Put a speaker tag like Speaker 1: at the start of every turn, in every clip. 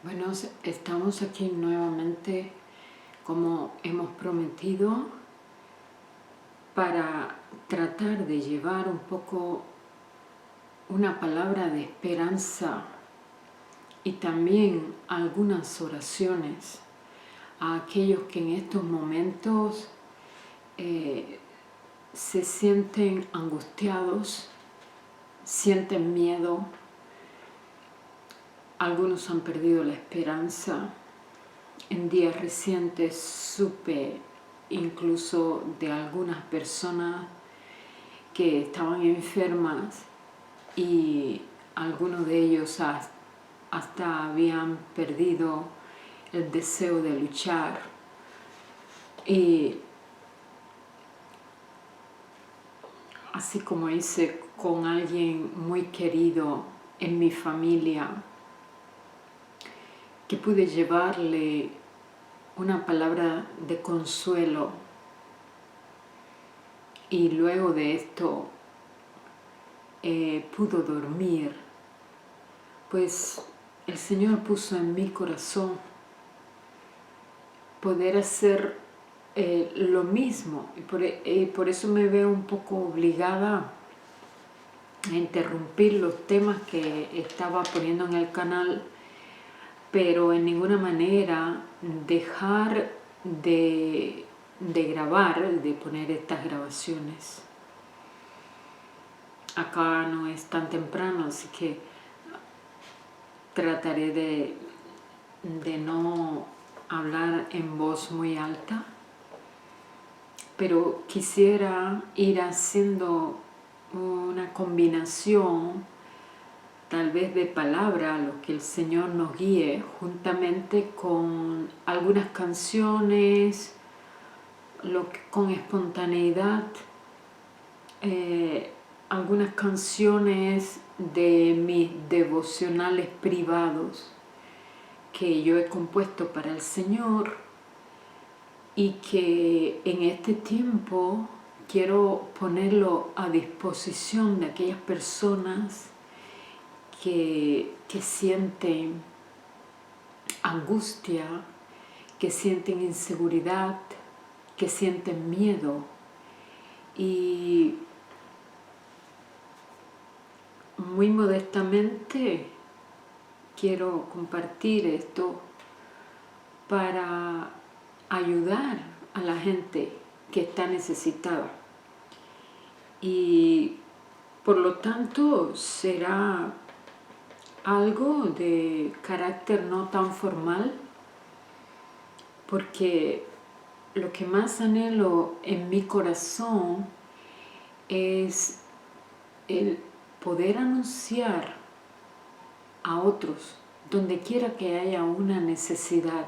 Speaker 1: Bueno, estamos aquí nuevamente como hemos prometido para tratar de llevar un poco una palabra de esperanza y también algunas oraciones a aquellos que en estos momentos se sienten angustiados, sienten miedo, algunos han perdido la esperanza. En días recientes supe incluso de algunas personas que estaban enfermas y algunos de ellos hasta habían perdido el deseo de luchar. Y así como hice con alguien muy querido en mi familia, que pude llevarle una palabra de consuelo y luego de esto pudo dormir, pues el Señor puso en mi corazón poder hacer lo mismo y por eso me veo un poco obligada a interrumpir los temas que estaba poniendo en el canal, pero en ninguna manera dejar de grabar, de poner estas grabaciones. Acá no es tan temprano, así que trataré de no hablar en voz muy alta, pero quisiera ir haciendo una combinación tal vez de palabra, lo que el Señor nos guíe, juntamente con algunas canciones, con espontaneidad, algunas canciones de mis devocionales privados que yo he compuesto para el Señor y que en este tiempo quiero ponerlo a disposición de aquellas personas que sienten angustia, que sienten inseguridad, que sienten miedo. Y muy modestamente quiero compartir esto para ayudar a la gente que está necesitada. Y por lo tanto será algo de carácter no tan formal, porque lo que más anhelo en mi corazón es el poder anunciar a otros, donde quiera que haya una necesidad,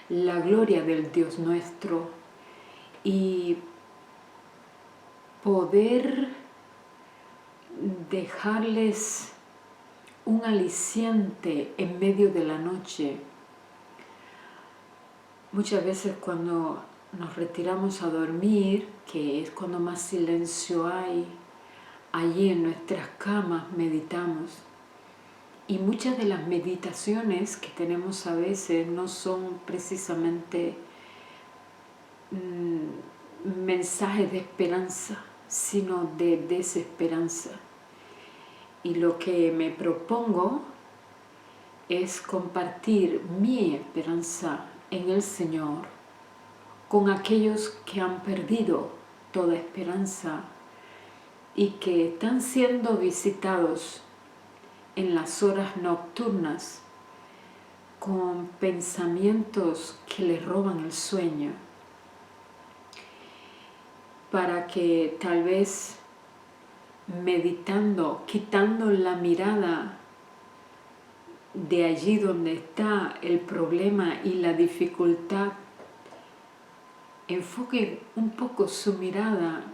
Speaker 1: la gloria del Dios nuestro y poder dejarles un aliciente en medio de la noche. Muchas veces cuando nos retiramos a dormir, que es cuando más silencio hay, allí en nuestras camas meditamos. Y muchas de las meditaciones que tenemos a veces no son precisamente mensajes de esperanza, sino de desesperanza. Y lo que me propongo es compartir mi esperanza en el Señor con aquellos que han perdido toda esperanza y que están siendo visitados en las horas nocturnas con pensamientos que les roban el sueño, para que tal vez meditando, quitando la mirada de allí donde está el problema y la dificultad, enfoquen un poco su mirada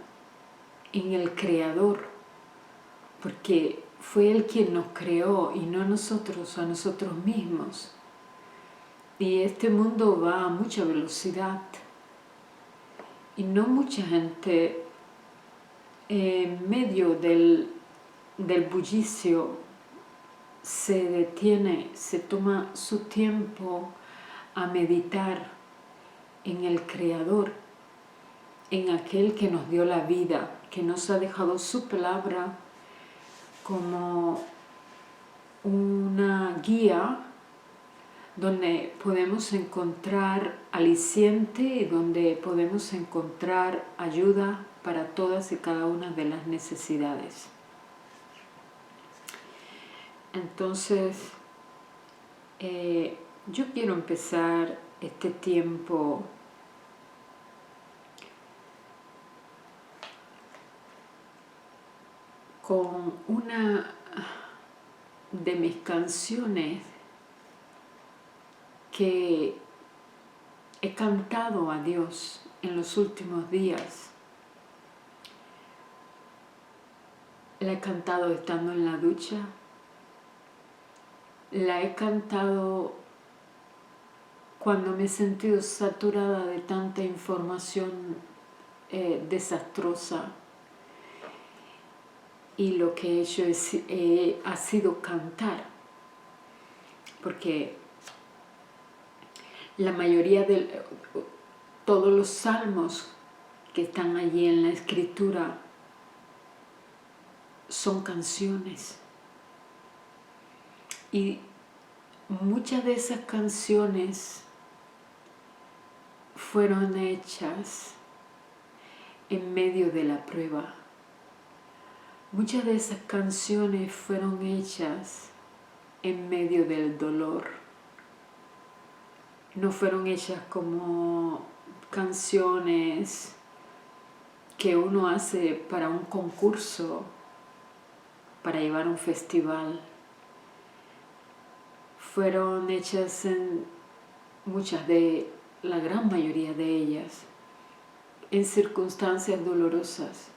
Speaker 1: en el Creador, porque fue Él quien nos creó y no nosotros a nosotros mismos. Y este mundo va a mucha velocidad y no mucha gente en medio del bullicio se detiene, se toma su tiempo a meditar en el Creador, en aquel que nos dio la vida, que nos ha dejado su palabra como una guía donde podemos encontrar aliciente y donde podemos encontrar ayuda para todas y cada una de las necesidades. Entonces, yo quiero empezar este tiempo con una de mis canciones que he cantado a Dios en los últimos días. La he cantado estando en la ducha, la he cantado cuando me he sentido saturada de tanta información desastrosa, y lo que he hecho ha sido cantar, porque la mayoría de todos los salmos que están allí en la escritura son canciones, y muchas de esas canciones fueron hechas en medio de la prueba. Muchas de esas canciones fueron hechas en medio del dolor. No fueron hechas como canciones que uno hace para un concurso, para llevar a un festival. Fueron hechas la gran mayoría de ellas, en circunstancias dolorosas,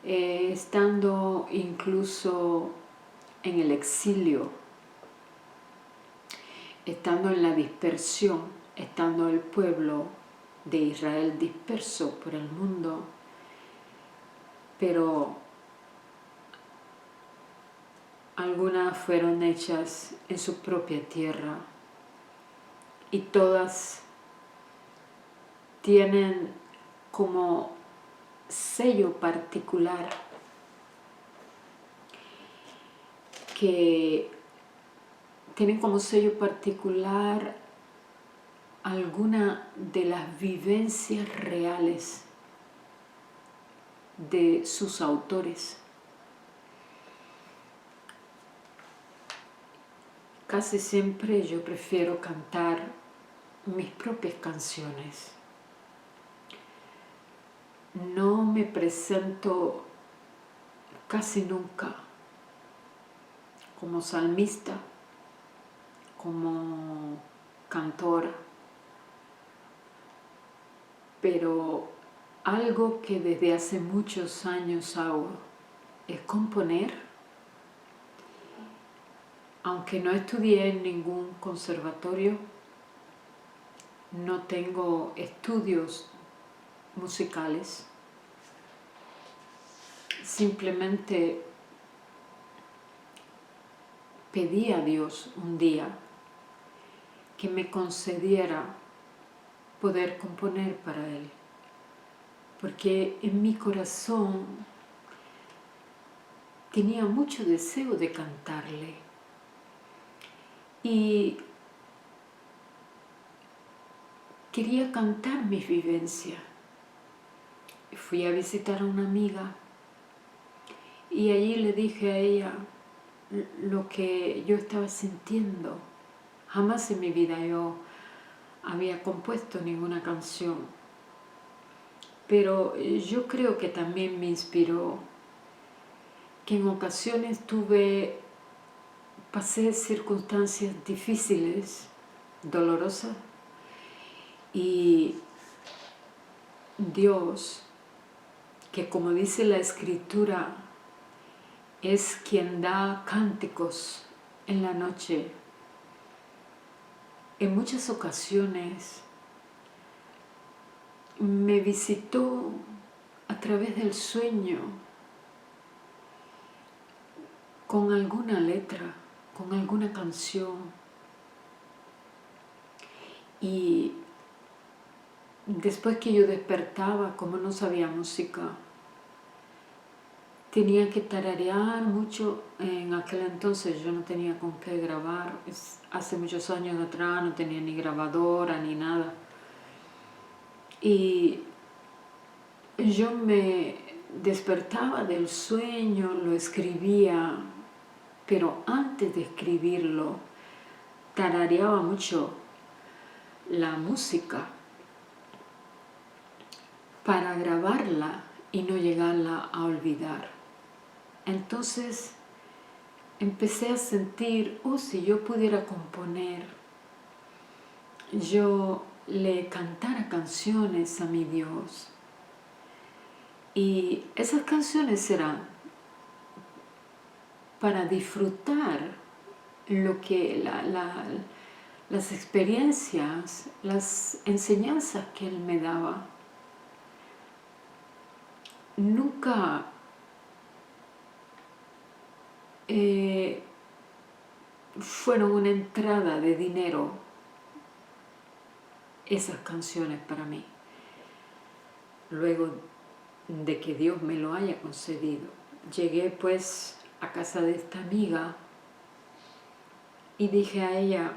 Speaker 1: estando incluso en el exilio, estando en la dispersión, estando el pueblo de Israel disperso por el mundo, pero algunas fueron hechas en su propia tierra, y todas tienen como sello particular alguna de las vivencias reales de sus autores. Casi siempre yo prefiero cantar mis propias canciones. No me presento casi nunca como salmista, como cantora, pero algo que desde hace muchos años hago es componer. Aunque no estudié en ningún conservatorio, no tengo estudios musicales, simplemente pedí a Dios un día que me concediera poder componer para Él, porque en mi corazón tenía mucho deseo de cantarle, y quería cantar mis vivencias. Fui a visitar a una amiga y allí le dije a ella lo que yo estaba sintiendo. Jamás en mi vida yo había compuesto ninguna canción, pero yo creo que también me inspiró que en ocasiones pasé circunstancias difíciles, dolorosas, y Dios, que como dice la Escritura, es quien da cánticos en la noche, en muchas ocasiones me visitó a través del sueño con alguna letra, con alguna canción. Y después que yo despertaba, como no sabía música, tenía que tararear mucho. En aquel entonces yo no tenía con qué grabar. Hace muchos años atrás no tenía ni grabadora ni nada. Y yo me despertaba del sueño, lo escribía, pero antes de escribirlo tarareaba mucho la música para grabarla y no llegarla a olvidar. Entonces empecé a sentir, si yo pudiera componer, yo le cantara canciones a mi Dios. Y esas canciones eran para disfrutar lo que las experiencias, las enseñanzas que Él me daba. Nunca fueron una entrada de dinero esas canciones para mí. Luego de que Dios me lo haya concedido, llegué pues a casa de esta amiga y dije a ella,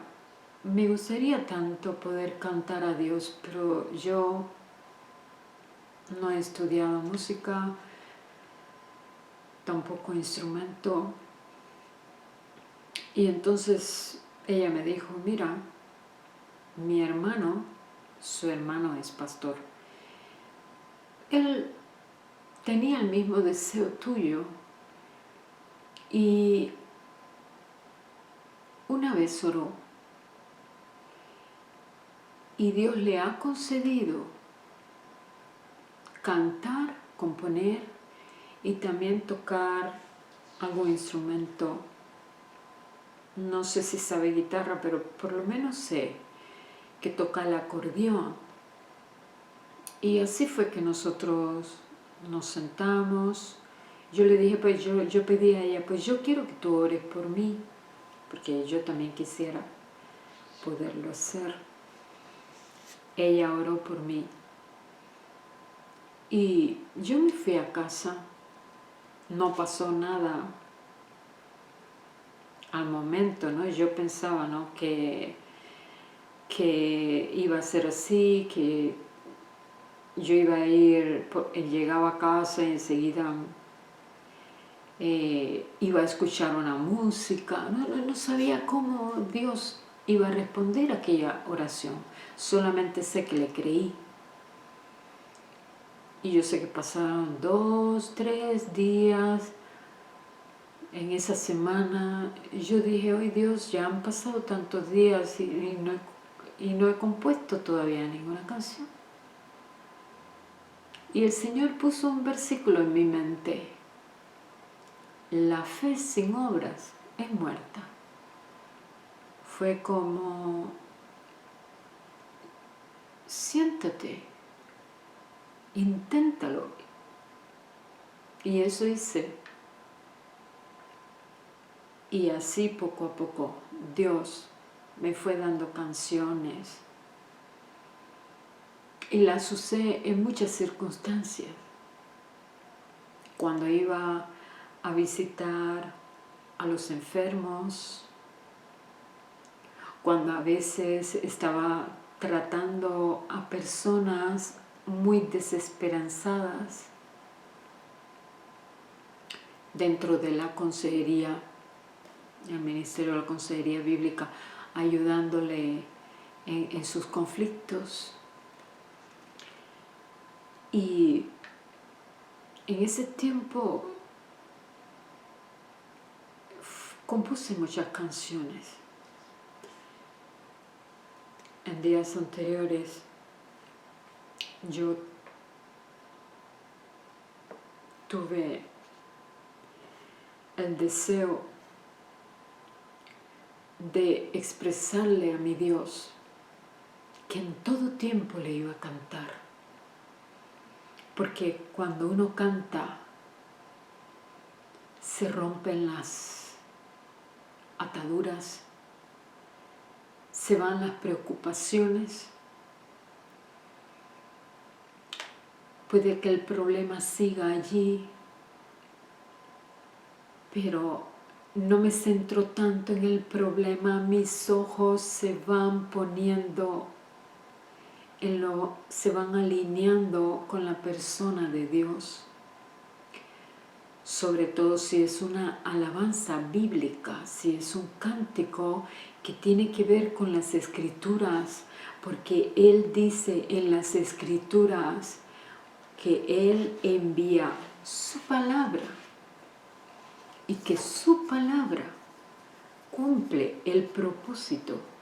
Speaker 1: me gustaría tanto poder cantar a Dios, pero yo no he estudiado música, tampoco instrumento. Y entonces ella me dijo, mira, mi hermano, su hermano es pastor, él tenía el mismo deseo tuyo y una vez oró y Dios le ha concedido cantar, componer y también tocar algún instrumento. No sé si sabe guitarra, pero por lo menos sé que toca el acordeón. Y así fue que nosotros nos sentamos. Yo le dije, pues yo pedí a ella, pues yo quiero que tú ores por mí, porque yo también quisiera poderlo hacer. Ella oró por mí. Y yo me fui a casa, no pasó nada al momento, ¿no? Yo pensaba, ¿no? que iba a ser así, que yo iba a ir, llegaba a casa y enseguida iba a escuchar una música. No sabía cómo Dios iba a responder a aquella oración. Solamente sé que le creí. Y yo sé que pasaron 2, 3 días en esa semana. Yo dije, hoy Dios, ya han pasado tantos días y no he compuesto todavía ninguna canción. Y el Señor puso un versículo en mi mente. La fe sin obras es muerta. Fue como, siéntate, inténtalo. Y eso hice. Y así poco a poco Dios me fue dando canciones. Y las usé en muchas circunstancias. Cuando iba a visitar a los enfermos, cuando a veces estaba tratando a personas muy desesperanzadas dentro de la consejería, el ministerio de la consejería bíblica, ayudándole en sus conflictos. Y en ese tiempo compuse muchas canciones. En días anteriores yo tuve el deseo de expresarle a mi Dios que en todo tiempo le iba a cantar. Porque cuando uno canta, se rompen las ataduras, se van las preocupaciones. Puede que el problema siga allí, pero no me centro tanto en el problema. Mis ojos se van poniendo se van alineando con la persona de Dios. Sobre todo si es una alabanza bíblica, si es un cántico que tiene que ver con las Escrituras, porque Él dice en las Escrituras que Él envía su palabra y que su palabra cumple el propósito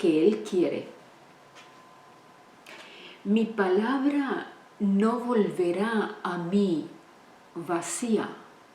Speaker 1: que Él quiere. Mi palabra no volverá a mí vacía,